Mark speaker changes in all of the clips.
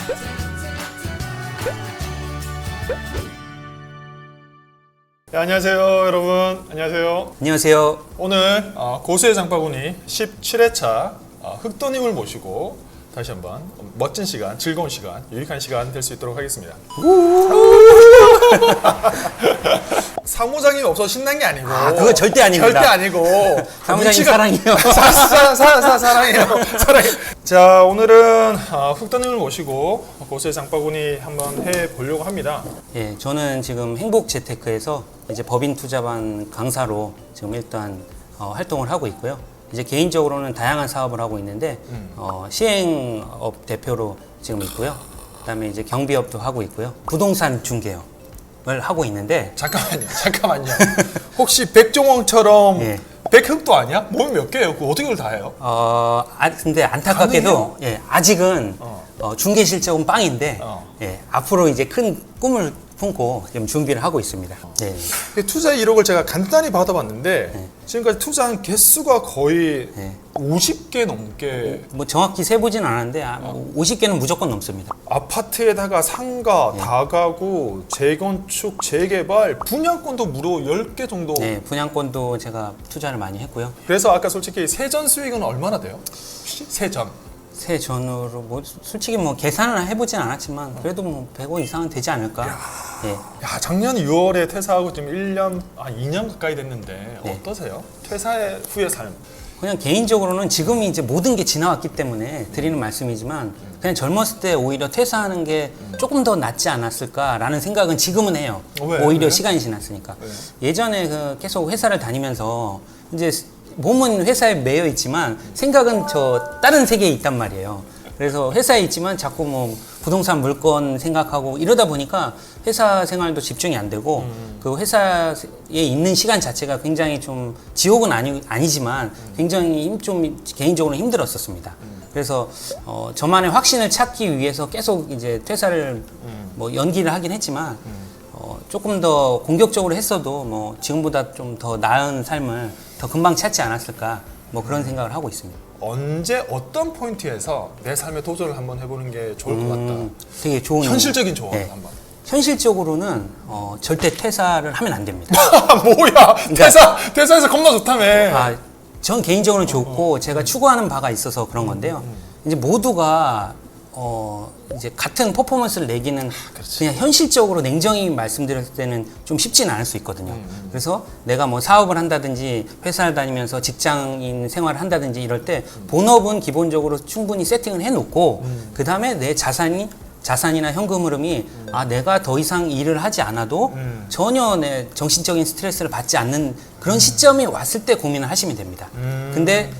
Speaker 1: 네, 안녕하세요 여러분. 안녕하세요.
Speaker 2: 안녕하세요.
Speaker 1: 오늘 고수의 장바구니 17회차 흑도님을 모시고 다시 한번 멋진 시간, 즐거운 시간, 유익한 시간 될 수 있도록 하겠습니다. 사무장이 없어 신난 게 아니고.
Speaker 2: 그거 절대 아닙니다.
Speaker 1: 절대 아니고.
Speaker 2: 사무장님 사랑해요.
Speaker 1: 사랑해요. 사랑해요. 자, 오늘은 흑도님을 모시고 고수의 장바구니 한번 해보려고 합니다.
Speaker 2: 예, 저는 지금 행복재테크에서 이제 법인 투자반 강사로 지금 일단 활동을 하고 있고요. 이제 개인적으로는 다양한 사업을 하고 있는데 시행업 대표로 지금 있고요. 그다음에 이제 경비업도 하고 있고요. 부동산 중개업을 하고 있는데
Speaker 1: 잠깐만요. 혹시 백종원처럼
Speaker 2: 예.
Speaker 1: 백흑도 아니야? 몸이 몇 개예요? 그거 어떻게 그걸 다 해요?
Speaker 2: 근데 안타깝게도
Speaker 1: 가능해요?
Speaker 2: 아직은 중개 실적은 빵인데 예, 앞으로 이제 큰 꿈을 품고 지금 준비를 하고 있습니다. 네.
Speaker 1: 투자 이력을 제가 간단히 받아봤는데 지금까지 투자한 개수가 거의 50개 넘게.
Speaker 2: 뭐 정확히 세보진 않았는데 50개는 무조건 넘습니다.
Speaker 1: 아파트에다가 상가, 다가구, 재건축, 재개발, 분양권도 무려 10개 정도.
Speaker 2: 네, 분양권도 제가 투자를 많이 했고요.
Speaker 1: 그래서 아까 솔직히 세전 수익은 얼마나 돼요? 세전.
Speaker 2: 세전으로 뭐 솔직히 뭐 계산을 해보진 않았지만 그래도 뭐 100원 이상은 되지 않을까. 예.
Speaker 1: 야, 작년 6월에 퇴사하고 지금 2년 가까이 됐는데
Speaker 2: 네.
Speaker 1: 어떠세요? 퇴사 후의 삶.
Speaker 2: 그냥 개인적으로는 지금이 이제 모든 게 지나왔기 때문에 드리는 말씀이지만 그냥 젊었을 때 오히려 퇴사하는 게 조금 더 낫지 않았을까라는 생각은 지금은 해요.
Speaker 1: 왜?
Speaker 2: 오히려
Speaker 1: 왜?
Speaker 2: 시간이 지났으니까.
Speaker 1: 왜?
Speaker 2: 예전에 계속 회사를 다니면서 이제 몸은 회사에 매여 있지만 생각은 저 다른 세계에 있단 말이에요. 그래서 회사에 있지만 자꾸 뭐 부동산 물건 생각하고 이러다 보니까 회사 생활도 집중이 안 되고 그 회사에 있는 시간 자체가 굉장히 좀 지옥은 아니지만 굉장히 좀 개인적으로 힘들었었습니다. 그래서 저만의 확신을 찾기 위해서 계속 이제 퇴사를 뭐 연기를 하긴 했지만 조금 더 공격적으로 했어도 뭐 지금보다 좀 더 나은 삶을 더 금방 찾지 않았을까 뭐 그런 생각을 하고 있습니다.
Speaker 1: 언제 어떤 포인트에서 내 삶에 도전을 한번 해보는 게 좋을 것 같다.
Speaker 2: 되게 좋은
Speaker 1: 현실적인 조언
Speaker 2: 네.
Speaker 1: 한번.
Speaker 2: 현실적으로는 절대 퇴사를 하면 안 됩니다.
Speaker 1: 뭐야? 퇴사해서 겁나 좋다며.
Speaker 2: 전 개인적으로 좋고 제가 추구하는 바가 있어서 그런 건데요. 이제 모두가 이제 같은 퍼포먼스를 내기는 그냥 현실적으로 냉정히 말씀드렸을 때는 좀 쉽지는 않을 수 있거든요. 그래서 내가 뭐 사업을 한다든지 회사를 다니면서 직장인 생활을 한다든지 이럴 때 본업은 기본적으로 충분히 세팅을 해놓고 그 다음에 내 자산이나 현금 흐름이 내가 더 이상 일을 하지 않아도 전혀 내 정신적인 스트레스를 받지 않는 그런 시점이 왔을 때 고민을 하시면 됩니다. 근데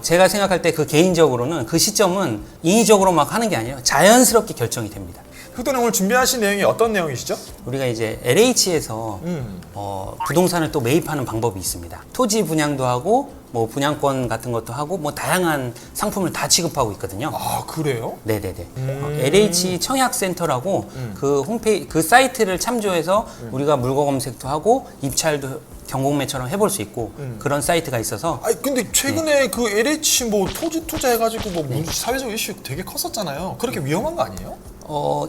Speaker 2: 제가 생각할 때 그 개인적으로는 그 시점은 인위적으로 막 하는 게 아니에요. 자연스럽게 결정이 됩니다.
Speaker 1: 흑도님 오늘 준비하신 내용이 어떤 내용이시죠?
Speaker 2: 우리가 이제 LH에서 부동산을 또 매입하는 방법이 있습니다. 토지 분양도 하고 뭐 분양권 같은 것도 하고 뭐 다양한 상품을 다 취급하고 있거든요.
Speaker 1: 아, 그래요?
Speaker 2: 네네네. LH 청약센터라고 그 홈페이지 그 사이트를 참조해서 우리가 물건 검색도 하고 입찰도 경공매처럼 해볼 수 있고 그런 사이트가 있어서.
Speaker 1: 아니 근데 최근에 그 LH 뭐 토지 투자해가지고 뭐 사회적 이슈 되게 컸었잖아요. 그렇게 위험한 거 아니에요?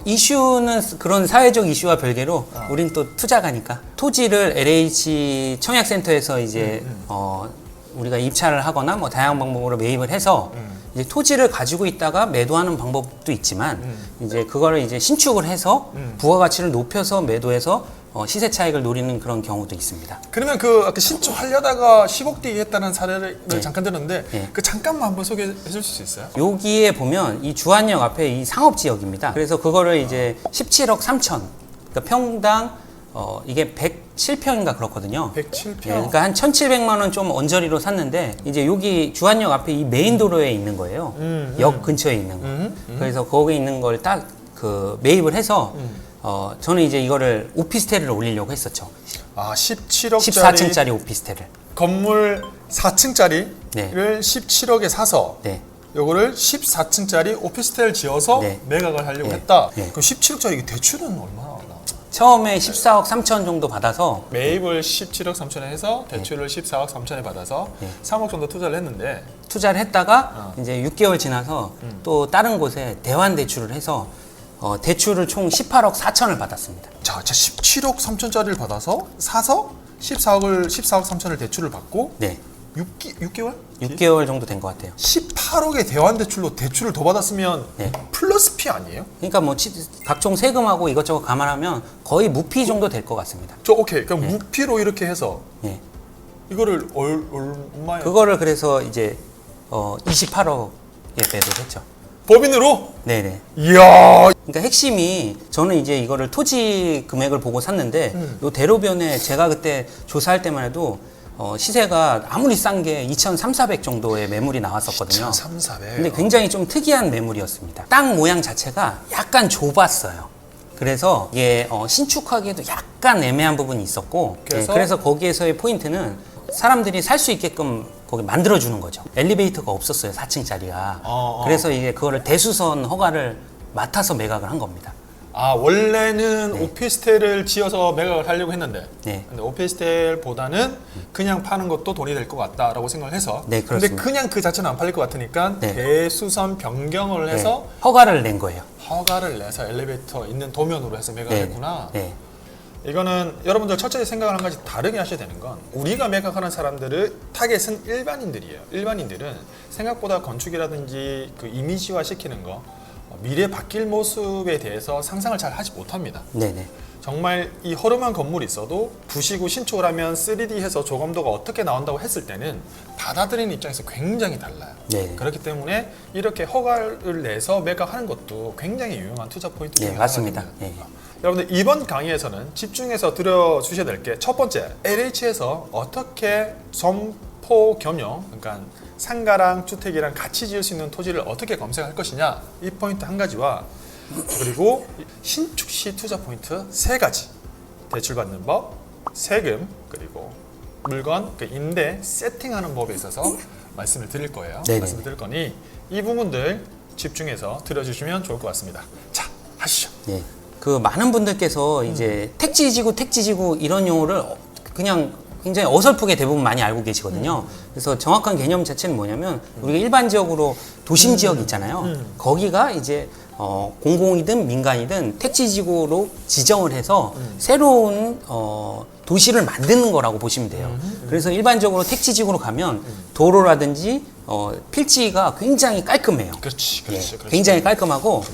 Speaker 2: 이슈는 그런 사회적 이슈와 별개로 우린 또 투자가니까 토지를 LH 청약센터에서 이제 우리가 입찰을 하거나 뭐 다양한 방법으로 매입을 해서 이제 토지를 가지고 있다가 매도하는 방법도 있지만 이제 그거를 이제 신축을 해서 부가가치를 높여서 매도해서 시세 차익을 노리는 그런 경우도 있습니다.
Speaker 1: 그러면 그 아까 신축하려다가 10억 대기 했다는 사례를 잠깐 들었는데 그 잠깐만 한번 소개해 줄 수 있어요?
Speaker 2: 여기에 보면 이 주안역 앞에 이 상업지역입니다. 그래서 그거를 이제 17억 3천 그러니까 평당 이게 107평인가 그렇거든요.
Speaker 1: 107평.
Speaker 2: 그러니까 한 1,700만 원 좀 언저리로 샀는데 이제 여기 주안역 앞에 이 메인 도로에 있는 거예요. 역 근처에 있는 거. 그래서 거기 있는 걸 딱 그 매입을 해서 저는 이제 이거를 오피스텔을 올리려고 했었죠.
Speaker 1: 17억짜리
Speaker 2: 14층짜리 오피스텔을.
Speaker 1: 건물 4층짜리를
Speaker 2: 네.
Speaker 1: 17억에 사서
Speaker 2: 네.
Speaker 1: 요거를 14층짜리 오피스텔 지어서
Speaker 2: 네.
Speaker 1: 매각을 하려고
Speaker 2: 네.
Speaker 1: 했다.
Speaker 2: 네.
Speaker 1: 그럼 17억짜리 대출은 얼마나 나와?
Speaker 2: 처음에 14억 3천 정도 받아서
Speaker 1: 매입을 17억 3천에 해서 대출을 14억 3천에 받아서 3억 정도 투자를 했는데
Speaker 2: 투자를 했다가 이제 6개월 지나서 또 다른 곳에 대환 대출을 해서 대출을 총 18억 4천을 받았습니다.
Speaker 1: 자, 17억 3천짜리를 받아서 사서 14억 3천을 대출을 받고
Speaker 2: 네.
Speaker 1: 6개월?
Speaker 2: 6개월 정도 된 것 같아요.
Speaker 1: 18억의 대환 대출로 대출을 더 받았으면
Speaker 2: 네.
Speaker 1: 플러스 피 아니에요?
Speaker 2: 그러니까 뭐 각종 세금하고 이것저것 감안하면 거의 무피 정도 될 것 같습니다.
Speaker 1: 저 오케이. 그럼 무피로 이렇게 해서
Speaker 2: 네.
Speaker 1: 이거를 얼마에?
Speaker 2: 그거를 그래서 이제 28억에 매도를 했죠.
Speaker 1: 법인으로?
Speaker 2: 네네.
Speaker 1: 이야.
Speaker 2: 그러니까 핵심이 저는 이제 이거를 토지 금액을 보고 샀는데 요 대로변에 제가 그때 조사할 때만 해도 시세가 아무리 싼 게 2,300, 400 정도의 매물이 나왔었거든요.
Speaker 1: 2,300.
Speaker 2: 근데 굉장히 좀 특이한 매물이었습니다. 땅 모양 자체가 약간 좁았어요. 그래서 이게 신축하기에도 약간 애매한 부분이 있었고 그래서 거기에서의 포인트는 사람들이 살 수 있게끔 거기 만들어주는 거죠. 엘리베이터가 없었어요. 4층짜리가. 그래서 이게 그거를 대수선 허가를 맡아서 매각을 한 겁니다.
Speaker 1: 아, 원래는 오피스텔을 지어서 매각을 하려고 했는데
Speaker 2: 네.
Speaker 1: 근데 오피스텔보다는 그냥 파는 것도 돈이 될 것 같다라고 생각을 해서
Speaker 2: 네,
Speaker 1: 근데
Speaker 2: 그렇습니다.
Speaker 1: 그냥 그 자체는 안 팔릴 것 같으니까
Speaker 2: 네.
Speaker 1: 대수선 변경을 해서
Speaker 2: 허가를 낸 거예요.
Speaker 1: 허가를 내서 엘리베이터 있는 도면으로 해서 매각을
Speaker 2: 네.
Speaker 1: 했구나.
Speaker 2: 네.
Speaker 1: 이거는 여러분들 첫째 생각을 한 가지 다르게 하셔야 되는 건 우리가 매각하는 사람들의 타겟은 일반인들이에요. 일반인들은 생각보다 건축이라든지 그 이미지화 시키는 거 미래 바뀔 모습에 대해서 상상을 잘 하지 못합니다.
Speaker 2: 네네.
Speaker 1: 정말 이 허름한 건물이 있어도 부시고 신축을 하면 3D해서 조감도가 어떻게 나온다고 했을 때는 받아들이는 입장에서 굉장히 달라요.
Speaker 2: 네.
Speaker 1: 그렇기 때문에 이렇게 허가를 내서 매각하는 것도 굉장히 유용한 투자 포인트 중에
Speaker 2: 네, 맞습니다.
Speaker 1: 하나입니다.
Speaker 2: 네.
Speaker 1: 여러분들 이번 강의에서는 집중해서 들어주셔야 될 게 첫 번째, LH에서 어떻게 점포 겸용, 그러니까 상가랑 주택이랑 같이 지을 수 있는 토지를 어떻게 검색할 것이냐, 이 포인트 한 가지와 그리고 신축 시 투자 포인트 세 가지, 대출받는 법, 세금, 그리고 물건, 그 임대 세팅하는 법에 있어서 말씀을 드릴 거예요.
Speaker 2: 네네.
Speaker 1: 말씀을 드릴 거니 이 부분들 집중해서 들어주시면 좋을 것 같습니다. 자, 하시죠.
Speaker 2: 네. 그 많은 분들께서 이제 택지지구 이런 용어를 그냥 굉장히 어설프게 대부분 많이 알고 계시거든요. 그래서 정확한 개념 자체는 뭐냐면 우리가 일반적으로 도심 지역 있잖아요. 거기가 이제 공공이든 민간이든 택지지구로 지정을 해서 새로운 도시를 만드는 거라고 보시면 돼요. 그래서 일반적으로 택지지구로 가면 도로라든지 필지가 굉장히 깔끔해요.
Speaker 1: 그렇지,
Speaker 2: 예,
Speaker 1: 그렇지, 그렇지.
Speaker 2: 굉장히 깔끔하고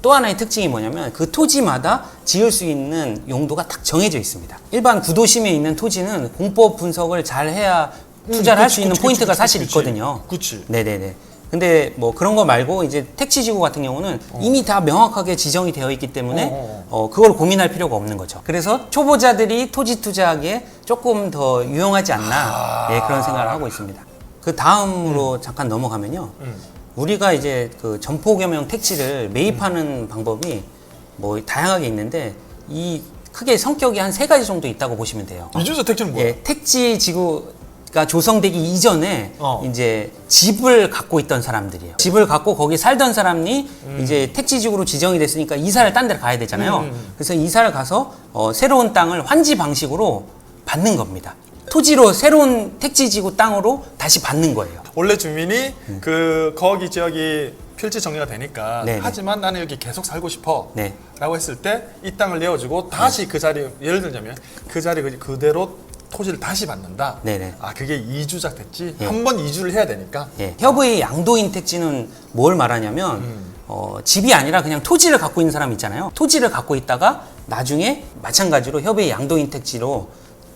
Speaker 2: 또 하나의 특징이 뭐냐면 그 토지마다 지을 수 있는 용도가 딱 정해져 있습니다. 일반 구도심에 있는 토지는 공법 분석을 잘 해야 투자를 할 수 있는 포인트가 사실 있거든요.
Speaker 1: 그렇지.
Speaker 2: 네네네. 근데 뭐 그런 거 말고 이제 택지지구 같은 경우는 이미 다 명확하게 지정이 되어 있기 때문에 그걸 고민할 필요가 없는 거죠. 그래서 초보자들이 토지 투자하기에 조금 더 유용하지 않나 예, 그런 생각을 하고 있습니다. 그 다음으로 잠깐 넘어가면요. 우리가 이제 그 점포 겸용 택지를 매입하는 방법이 뭐 다양하게 있는데 이 크게 성격이 한 세 가지 정도 있다고 보시면 돼요.
Speaker 1: 이주자 택지는 뭐야?
Speaker 2: 예, 택지 지구가 조성되기 이전에 이제 집을 갖고 있던 사람들이에요. 집을 갖고 거기 살던 사람이 이제 택지 지구로 지정이 됐으니까 이사를 딴 데로 가야 되잖아요. 그래서 이사를 가서 새로운 땅을 환지 방식으로 받는 겁니다. 토지로 새로운 택지 지구 땅으로 다시 받는 거예요.
Speaker 1: 원래 주민이 그 거기 지역이 필지 정리가 되니까
Speaker 2: 네네.
Speaker 1: 하지만 나는 여기 계속 살고 싶어
Speaker 2: 네.
Speaker 1: 라고 했을 때 이 땅을 내어주고 다시 그 자리, 예를 들자면 그 자리 그대로 토지를 다시 받는다.
Speaker 2: 네네.
Speaker 1: 아, 그게 이주작 택지?
Speaker 2: 예.
Speaker 1: 한 번 이주를 해야 되니까.
Speaker 2: 예, 협의 양도인 택지는 뭘 말하냐면 집이 아니라 그냥 토지를 갖고 있는 사람 있잖아요. 토지를 갖고 있다가 나중에 마찬가지로 협의 양도인 택지로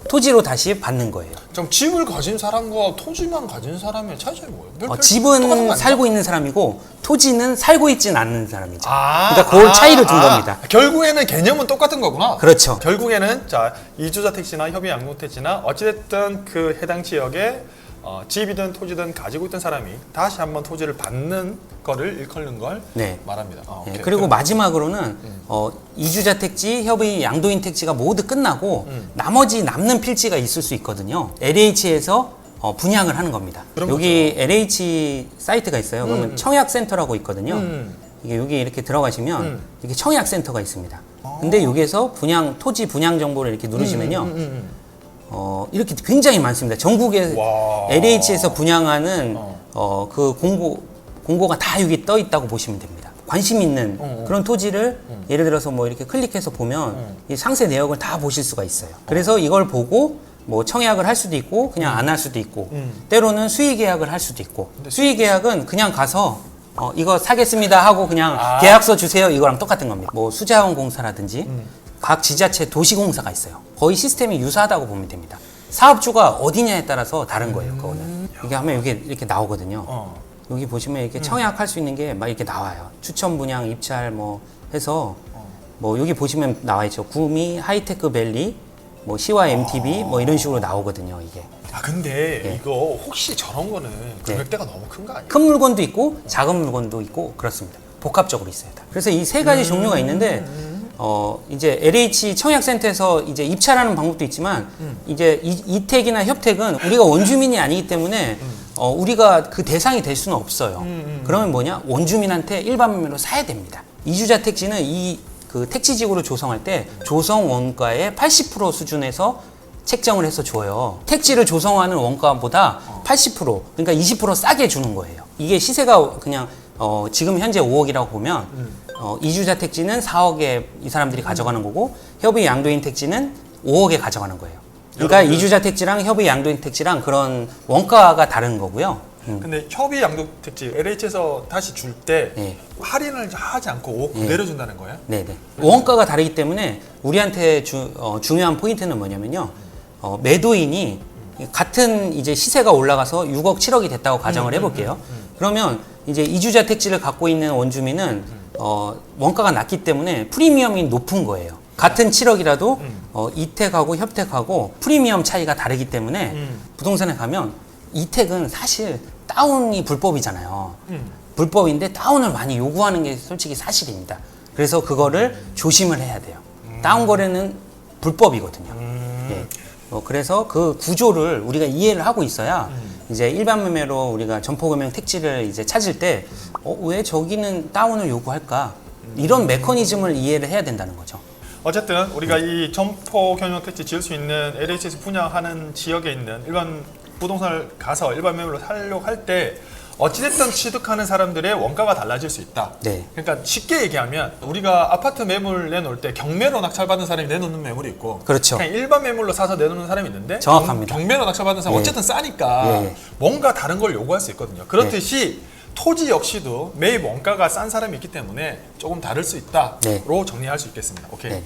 Speaker 2: 토지로 다시 받는 거예요.
Speaker 1: 좀 집을 가진 사람과 토지만 가진 사람의 차이점이 뭐예요? 똑같은 거
Speaker 2: 집은
Speaker 1: 아니야?
Speaker 2: 살고 있는 사람이고 토지는 살고 있지는 않는 사람이죠.
Speaker 1: 아,
Speaker 2: 그러니까 그걸 차이를 둔 겁니다.
Speaker 1: 결국에는 개념은 똑같은 거구나.
Speaker 2: 그렇죠.
Speaker 1: 결국에는 자, 이주자 택지나 협의 양도 택지나 어찌됐든 그 해당 지역에 집이든 토지든 가지고 있던 사람이 다시 한번 토지를 받는 거를 일컫는 걸
Speaker 2: 네.
Speaker 1: 말합니다.
Speaker 2: 예,
Speaker 1: 오케이.
Speaker 2: 그리고 마지막으로는 이주자 택지, 협의 양도인 택지가 모두 끝나고 나머지 남는 필지가 있을 수 있거든요. LH에서 분양을 하는 겁니다.
Speaker 1: 그런
Speaker 2: 여기 LH 사이트가 있어요. 그러면 청약센터라고 있거든요. 이게 여기 이렇게 들어가시면 이렇게 청약센터가 있습니다. 근데 여기에서 토지 분양 정보를 이렇게 누르시면요. 이렇게 굉장히 많습니다. 전국에
Speaker 1: 와.
Speaker 2: LH에서 분양하는 그 공고가 다 여기 떠 있다고 보시면 됩니다. 관심 있는 그런 토지를 예를 들어서 뭐 이렇게 클릭해서 보면 이 상세 내역을 다 보실 수가 있어요. 그래서 이걸 보고 뭐 청약을 할 수도 있고 그냥 안 할 수도 있고 때로는 수의 계약을 할 수도 있고 수의 계약은 그냥 가서 이거 사겠습니다 하고 그냥 계약서 주세요 이거랑 똑같은 겁니다. 뭐 수자원공사라든지 각 지자체 도시공사가 있어요. 거의 시스템이 유사하다고 보면 됩니다. 사업주가 어디냐에 따라서 다른 거예요. 그거는 이게 하면 이게 이렇게 나오거든요. 여기 보시면 이렇게 청약할 수 있는 게 막 이렇게 나와요. 추천 분양 입찰 뭐 해서 뭐 여기 보시면 나와 있죠. 구미 하이테크 밸리 뭐 시와 MTB 뭐 이런 식으로 나오거든요. 이게
Speaker 1: 근데 이거 혹시 저런 거는 금액대가 너무 큰 거 아니에요?
Speaker 2: 큰 물건도 있고 작은 물건도 있고 그렇습니다. 복합적으로 있어요. 다. 그래서 이 세 가지 종류가 있는데 이제 LH 청약센터에서 이제 입찰하는 방법도 있지만 이제 이택이나 협택은 우리가 원주민이 아니기 때문에 우리가 그 대상이 될 수는 없어요. 그러면 뭐냐? 원주민한테 일반 매매로 사야 됩니다. 이주자 택지는 이 그 택지지구를 조성할 때 조성 원가의 80% 수준에서 책정을 해서 줘요. 택지를 조성하는 원가보다 80% 그러니까 20% 싸게 주는 거예요. 이게 시세가 그냥 지금 현재 5억이라고 보면 이주자 택지는 4억에 이 사람들이 가져가는 거고 협의 양도인 택지는 5억에 가져가는 거예요. 그러니까 이주자 택지랑 협의 양도인 택지랑 그런 원가가 다른 거고요.
Speaker 1: 근데 협의 양도택지 LH에서 다시 줄 때 할인을 하지 않고 5억 그대로 준다는 거예요?
Speaker 2: 네네. 원가가 다르기 때문에 우리한테 중요한 포인트는 뭐냐면요. 매도인이 같은 이제 시세가 올라가서 6억, 7억이 됐다고 가정을 해볼게요. 그러면 이제 이주자 택지를 갖고 있는 원주민은 원가가 낮기 때문에 프리미엄이 높은 거예요. 같은 7억이라도 이택하고 협택하고 프리미엄 차이가 다르기 때문에 부동산에 가면 이택은 사실 다운이 불법이잖아요. 불법인데 다운을 많이 요구하는 게 솔직히 사실입니다. 그래서 그거를 조심을 해야 돼요. 다운 거래는 불법이거든요. 예. 그래서 그 구조를 우리가 이해를 하고 있어야 이제 일반 매매로 우리가 점포금형 택지를 이제 찾을 때 왜 저기는 다운을 요구할까? 이런 메커니즘을 이해를 해야 된다는 거죠.
Speaker 1: 어쨌든 우리가 이 점포 경영 택지 지을 수 있는 LH에서 분양하는 지역에 있는 일반 부동산을 가서 일반 매물로 살려고 할 때 어찌됐든 취득하는 사람들의 원가가 달라질 수 있다.
Speaker 2: 네.
Speaker 1: 그러니까 쉽게 얘기하면 우리가 아파트 매물 내놓을 때 경매로 낙찰받은 사람이 내놓는 매물이 있고
Speaker 2: 그렇죠.
Speaker 1: 그냥 일반 매물로 사서 내놓는 사람이 있는데
Speaker 2: 정확합니다.
Speaker 1: 경매로 낙찰받은 사람은 어쨌든 싸니까 뭔가 다른 걸 요구할 수 있거든요. 그렇듯이 토지 역시도 매입 원가가 싼 사람이 있기 때문에 조금 다를 수 있다로 정리할 수 있겠습니다. 오케이.